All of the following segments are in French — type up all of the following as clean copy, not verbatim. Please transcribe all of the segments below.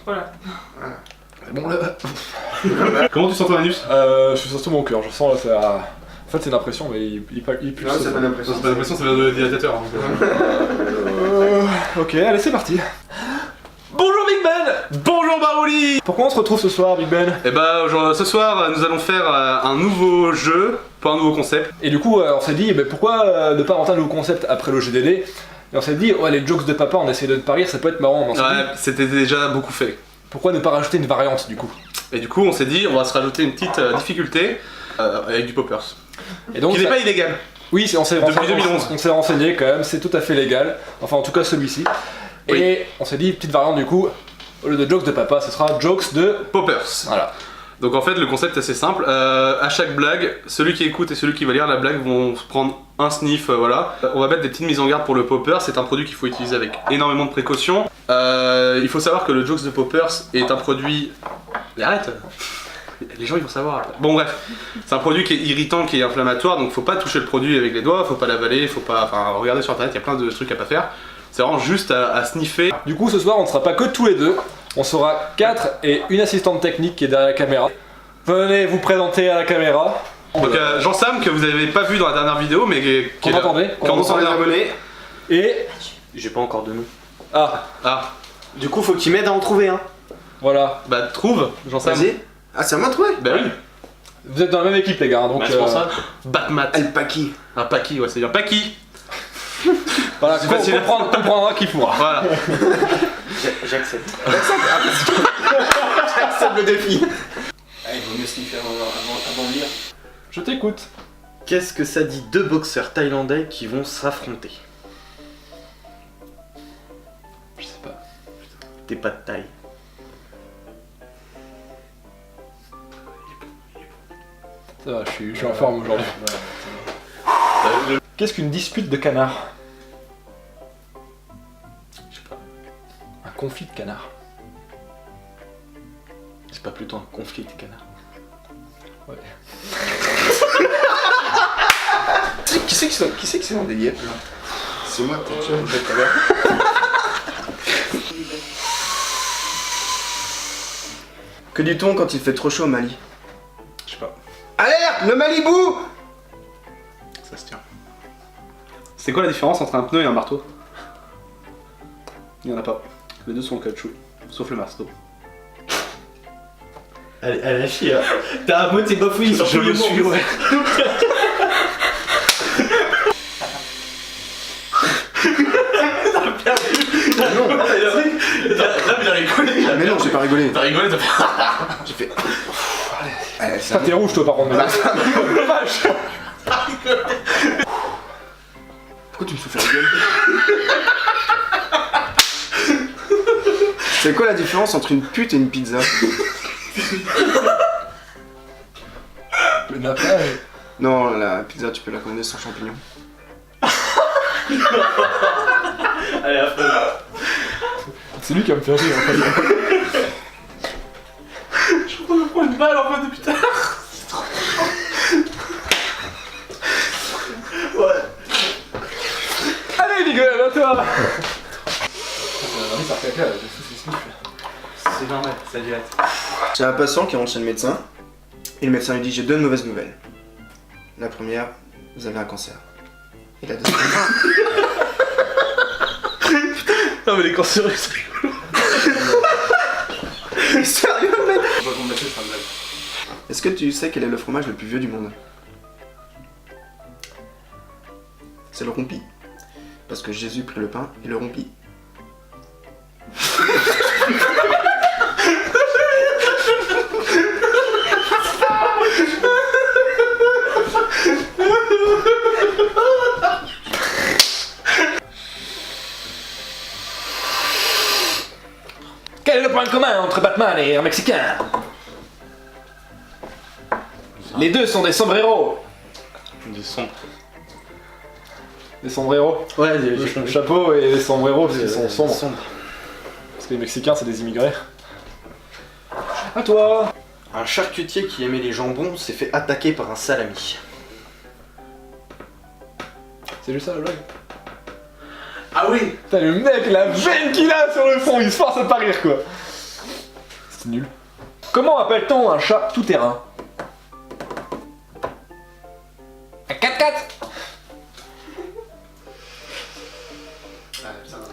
Voilà. Bon là. Comment tu sens ton anus? Je suis surtout mon cœur, je sens là ça. En fait c'est une impression mais il pulse. Non, c'est pas l'impression. C'est pas l'impression, ça vient de dilatateur. Hein. Ok, allez c'est parti. Bonjour Big Ben. Bonjour Barouli. Pourquoi on se retrouve ce soir Big Ben? Et bah ce soir nous allons faire un nouveau jeu pour un nouveau concept. Et du coup on s'est dit mais pourquoi ne pas inventer un nouveau concept après le GDD? Et on s'est dit ouais les jokes de papa on essaie de ne pas rire ça peut être marrant mais on s'est dit, Ouais, c'était déjà beaucoup fait. pourquoi ne pas rajouter une variante du coup? Et du coup on s'est dit on va se rajouter une petite difficulté avec du poppers. Et donc Qui n'est ça- pas illégal. Oui, on s'est Depuis renseigné, 2011. on s'est renseigné quand même, c'est tout à fait légal. Enfin, en tout cas, celui-ci. Oui. Et on s'est dit, petite variante du coup, au lieu de jokes de papa, ce sera jokes de. Poppers. Voilà. Donc en fait le concept est assez simple. À chaque blague, celui qui écoute et celui qui va lire la blague vont se prendre un sniff, voilà. On va mettre des petites mises en garde pour le popper. C'est un produit qu'il faut utiliser avec énormément de précaution. Il faut savoir que le jokes de poppers est un produit. Mais arrête. Les gens ils vont savoir après. Bon bref, c'est un produit qui est irritant, qui est inflammatoire, donc faut pas toucher le produit avec les doigts, faut pas l'avaler, faut pas. Enfin, regardez sur internet, il y a plein de trucs à pas faire. C'est vraiment juste à sniffer. Du coup, ce soir, on ne sera pas que tous les deux. On sera 4 et une assistante technique qui est derrière la caméra. Venez vous présenter à la caméra. Donc Jean-Sam que vous avez pas vu dans la dernière vidéo, mais qui Qu'on est là. entendait. Qu'on entendait les abonnés. Et. J'ai pas encore de nom. Ah, Ah, Du coup, faut qu'il m'aide à en trouver un. voilà. bah trouve Jean-Sam. Vas-y. Ah, c'est à moi de trouver. Bah oui. Vous êtes dans la même équipe, les gars. Hein, donc, C'est pour ça. Batmat. El Paki. Un Paki, ouais, c'est bien Paki. voilà, c'est facile. comprendra qui pourra. Voilà. J'accepte. J'accepte le défi. Ah, il vaut mieux sniffer avant de lire. Je t'écoute. Qu'est-ce que ça dit deux boxeurs thaïlandais qui vont s'affronter? Je sais pas. T'es pas de taille. Ça va, je suis en forme aujourd'hui. Qu'est-ce qu'une dispute de canard? Je sais pas. Un conflit de canard. C'est pas plutôt un conflit de canard? Ouais. Qui c'est qui sont des yeux là? C'est moi, peut-être. Que dit-on quand il fait trop chaud au Mali? Je sais pas. Alerte, le Malibu! Ça se tient. C'est quoi la différence entre un pneu et un marteau? Il y en a pas. Les deux sont en caoutchouc, sauf le marteau. Allez, la fille, t'as un mot, t'es bafouillé sur tous les mots. ouais. Non, Là, il a rigolé. mais non, j'ai pas rigolé. T'as rigolé, t'as fait. J'ai fait. Allez, Ah, t'es rouge toi par contre. mais- Pourquoi tu me fais faire la gueule? C'est quoi la différence entre une pute et une pizza? Le nappage. Non, la pizza, tu peux la commander sans champignons. Allez, après. C'est lui qui va me faire rire en fait. Je crois qu'on prend une balle en fait depuis tout à l'heure. Ouais. Allez Miguel, à toi. C'est normal, ça dilate. J'ai un patient qui rentre chez le médecin, et le médecin lui dit j'ai deux mauvaises nouvelles. La première, vous avez un cancer. Et la deuxième. Non mais les cancéreux c'est rigolo. Sérieux, mec? Je vois qu'on me sur une blague. Est-ce que tu sais quel est le fromage le plus vieux du monde? C'est le rompi. Parce que Jésus prit le pain et le rompit. Quel est le point commun entre Batman et un Mexicain? Les deux sont des sombreros. Des sons. Des sombreros. Ouais, Le chapeau et les sombreros parce qu'ils sont sombres. sombres. Parce que les Mexicains c'est des immigrés. À toi. Un charcutier qui aimait les jambons s'est fait attaquer par un salami. C'est juste ça la blague. Ah oui. Putain le mec, la veine qu'il a sur le fond, il se force à pas rire quoi. c'est nul. Comment appelle-t-on un chat tout-terrain? Un 4x4.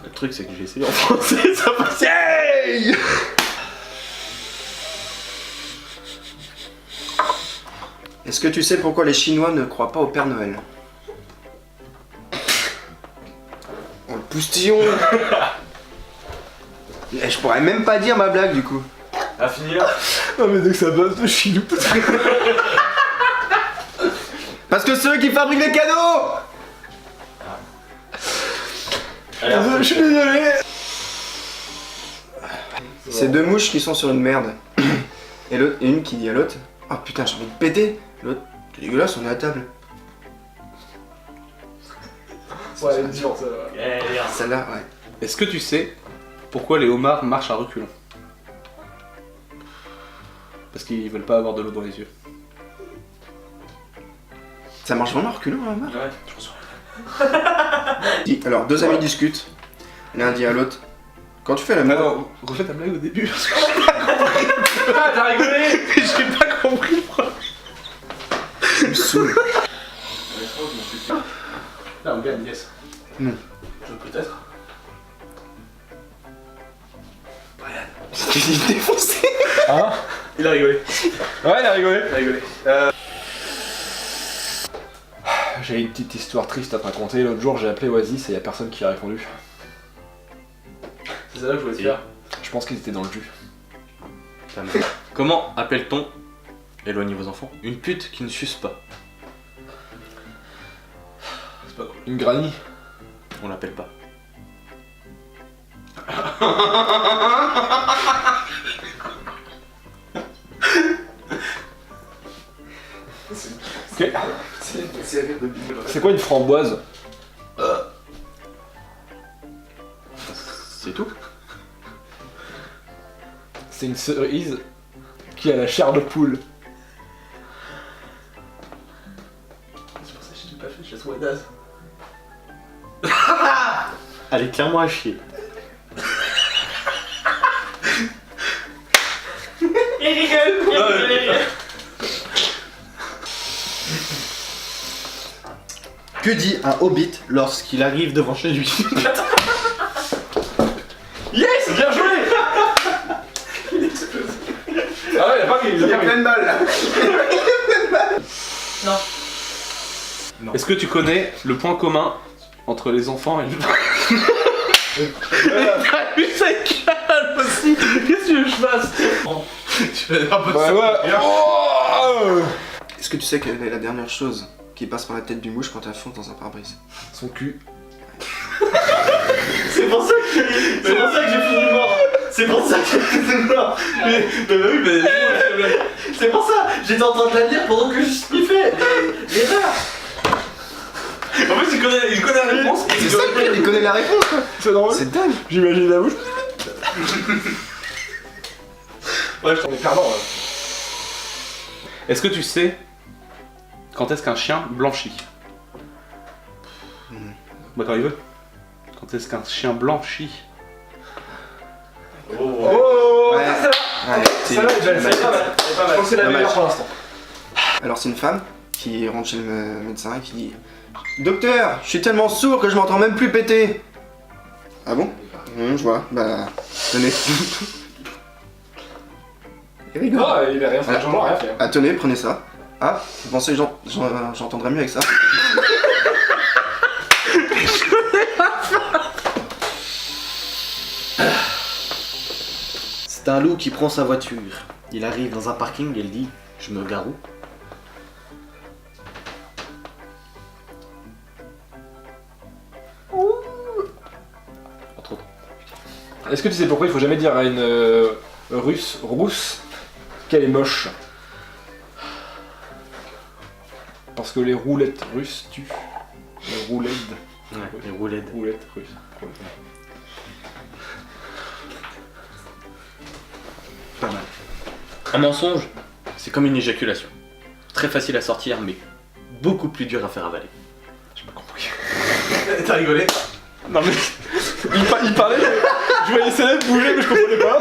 Le truc, c'est que j'ai essayé en français, ça passe. Yay! Est-ce que tu sais pourquoi les Chinois ne croient pas au Père Noël? Oh le poustillon. Eh, je pourrais même pas dire ma blague du coup. Ah, fini là. Non mais dès que ça bosse de chilou. Parce que c'est eux qui fabriquent les cadeaux. Je suis désolé. C'est deux mouches qui sont sur une merde. Et l'autre, et une qui dit à l'autre, oh putain j'ai envie de péter. L'autre, c'est dégueulasse, on est à table. Ouais, elle est dure ça. Celle-là, ouais. Est-ce que tu sais pourquoi les homards marchent à reculons? Parce qu'ils veulent pas avoir de l'eau dans les yeux. Ça marche vraiment reculons, hein, Marc? Ouais. Dis, alors deux amis discutent. L'un dit à l'autre, quand tu fais la mort. Attends, refais ta blague au début parce que Ah, t'as rigolé. j'ai pas compris le problème. Tu me saoules. Là, on gagne, yes. Peut-être. Tu dis défoncer. Hein? Il a rigolé. Ouais, il a rigolé. Il a rigolé. J'ai une petite histoire triste à te raconter. L'autre jour, j'ai appelé Oasis et y a personne qui a répondu. C'est ça que je voulais te faire. Je pense qu'ils étaient dans le jus. Comment appelle-t-on, éloignez vos enfants, une pute qui ne suce pas? C'est pas cool. Une granny. On l'appelle pas. Ok. C'est quoi une framboise? C'est tout? C'est une cerise qui a la chair de poule. C'est pour ça que j'ai pas fait, je trouvé naze. Allez, clairement à chier. Il rigole. Que dit un hobbit lorsqu'il arrive devant chez lui? Yes, bien joué. Ah ouais, il a pas plein de balles là. Est-ce que tu connais le point commun entre les enfants et le... T'as vu ça calme aussi. Qu'est-ce que tu veux que je fasse? Tu vas un peu de Ouais, ça. ouais. Oh, Est-ce que tu sais quelle est la dernière chose qui passe par la tête d'une mouche quand elle fonce dans un pare-brise? son cul. C'est pour ça que j'ai fini mort. C'est pour ça que j'ai fini mort. Mais oui, mais. C'est pour ça. J'étais en train de la dire pendant que je sniffais. L'erreur. En plus, il connaît la réponse. C'est ça le pire, il connaît la réponse quoi. C'est drôle. C'est dingue. J'imagine la bouche. Ouais, je t'en ai perdant. Est-ce que tu sais quand est-ce qu'un chien blanchit? Bah quand il veut. Quand est-ce qu'un chien blanchit? Oh, Ouais. ça, Ouais, c'est là, c'est pas mal. Je pense que c'est la Dommage. meilleure pour l'instant. Alors c'est une femme qui rentre chez le médecin et qui dit, docteur, je suis tellement sourd que je m'entends même plus péter. Ah bon? Je vois, bah tenez. Il rigole. Ah, il a rien fait, j'en ai rien fait. Ah tenez, prenez ça. Ah, vous pensez que j'entendrais mieux avec ça? C'est un loup qui prend sa voiture. Il arrive dans un parking et il dit je me gare où? Entre autres. Est-ce que tu sais pourquoi il faut jamais dire à une rousse qu'elle est moche? Parce que les roulettes russes tuent. Les roulettes. Ouais, les roulettes. Roulettes russes. Pas mal. Un mensonge, c'est comme une éjaculation. Très facile à sortir, mais beaucoup plus dur à faire avaler. J'ai pas compris. T'as rigolé? Non mais. Il parlait. Je voyais ses lèvres bouger, mais je comprenais pas.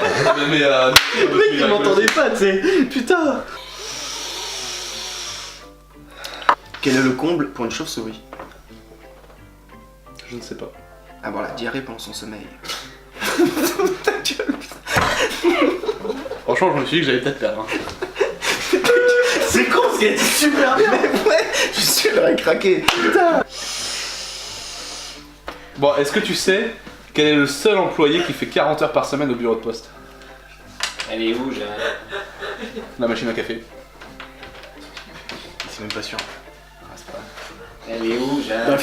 Mais Le mec, il m'entendait pas, tu sais. Putain. Quel est le comble pour une chauve-souris? Je ne sais pas. Avoir la diarrhée pendant son sommeil. Franchement, je me suis dit que j'allais peut-être perdre. Hein. C'est con, ce qui a été super bien. Mais ouais, je suis sûr, j'aurais craqué. Bon, est-ce que tu sais quel est le seul employé qui fait 40 heures par semaine au bureau de poste? Elle est où, Jeanne? La machine à café. C'est même pas sûr. Ah, c'est pas grave. Elle est où, Jeanne?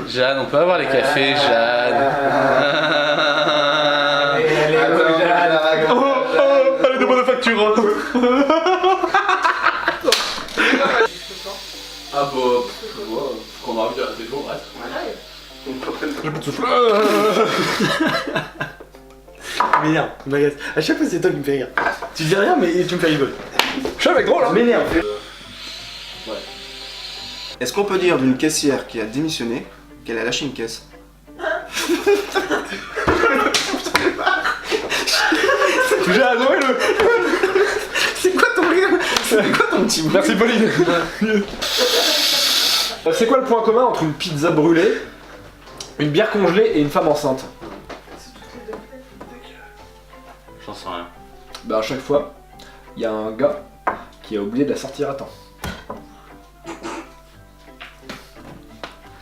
Jeanne, on peut avoir les cafés, Jeanne. Elle est où, Jeanne? Oh, allez, demande la facture. Ah bah, qu'on aura vu à la télé, bref. J'ai plus de souffle. M'énerve, m'agace. À chaque fois, c'est toi qui me fais rire. Tu dis rien, mais tu me fais rigoler. Je suis avec drôle, hein. M'énerve. Est-ce qu'on peut dire d'une caissière qui a démissionné qu'elle a lâché une caisse? J'ai adoré le. C'est quoi ton rire? C'est quoi ton petit bout? Merci Pauline. C'est quoi le point commun entre une pizza brûlée, une bière congelée et une femme enceinte? J'en sais rien. Bah à chaque fois, il y a un gars qui a oublié de la sortir à temps.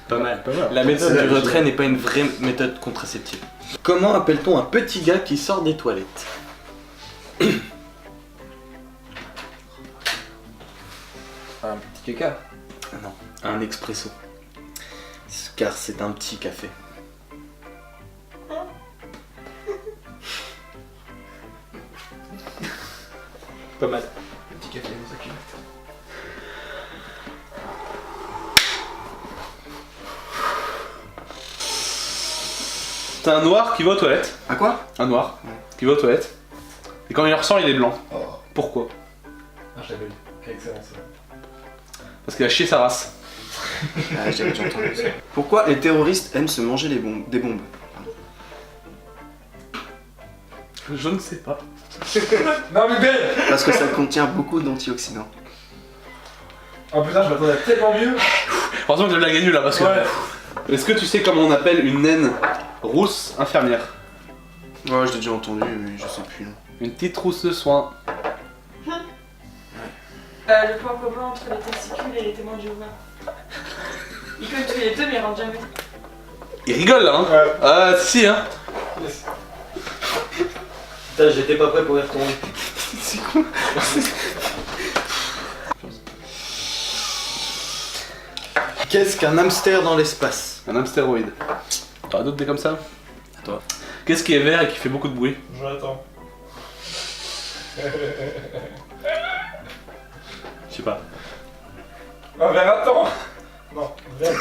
Pas mal. Pas mal. La méthode C'est du la retrait n'est pas une vraie méthode contraceptive. Comment appelle-t-on un petit gars qui sort des toilettes? Un petit caca. Non, un expresso. Car c'est un petit café. Pas mal. Petit café dans sa culotte. T'as un noir qui va aux toilettes. À quoi? Un noir qui va aux toilettes. Et quand il ressort, il est blanc. Pourquoi? Ah, je l'avais lu. Excellent, ça. Parce qu'il a chié sa race. Ah, j'avais déjà entendu ça. Pourquoi les terroristes aiment se manger des bombes? Je ne sais pas. Non mais belle. Parce que ça contient beaucoup d'antioxydants. Oh putain, je m'attendais à tellement mieux. Heureusement que j'ai la gagne là parce que. Ouais. Est-ce que tu sais comment on appelle une naine rousse infirmière? Ouais, je l'ai déjà entendu, mais je sais plus. Non. Une petite rousse de soins. Le point commun entre les testicules et les témoins de Jéhovah. Ils peuvent tuer les deux, mais ils rentrent jamais. Il rigole là, hein? Ouais. Ah, si, hein? Putain, j'étais pas prêt pour y retourner. Qu'est-ce qu'un hamster dans l'espace? Un hamstéroïde. T'auras d'autres des comme ça? À toi. Qu'est-ce qui est vert et qui fait beaucoup de bruit? J'attends. Je sais pas. Un verre à temps. Non, verre.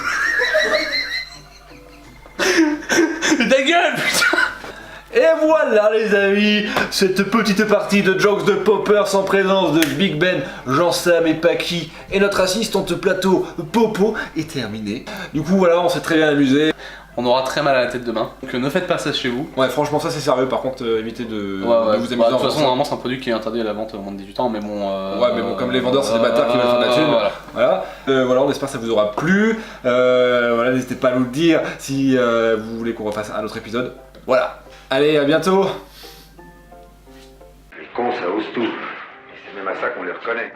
Ta gueule, putain! Et voilà les amis, cette petite partie de Jokes de Poppers en présence de Big Ben, Jean-Sam et Paki et notre assistante plateau Popo est terminée. Du coup voilà, on s'est très bien amusé. On aura très mal à la tête demain. Donc ne faites pas ça chez vous. Ouais franchement ça c'est sérieux, par contre évitez de vous Bah, amuser. de en toute façon, faisant ça. normalement, c'est un produit qui est interdit à la vente au moins de 18 ans, mais bon. Ouais mais bon, comme les vendeurs c'est des bâtards qui veulent faire de la thune. Voilà. Voilà, on espère que ça vous aura plu. Voilà, n'hésitez pas à nous le dire si vous voulez qu'on refasse un autre épisode. Voilà, allez à bientôt. Les cons, ça ose tout. Et c'est même à ça qu'on les reconnaît.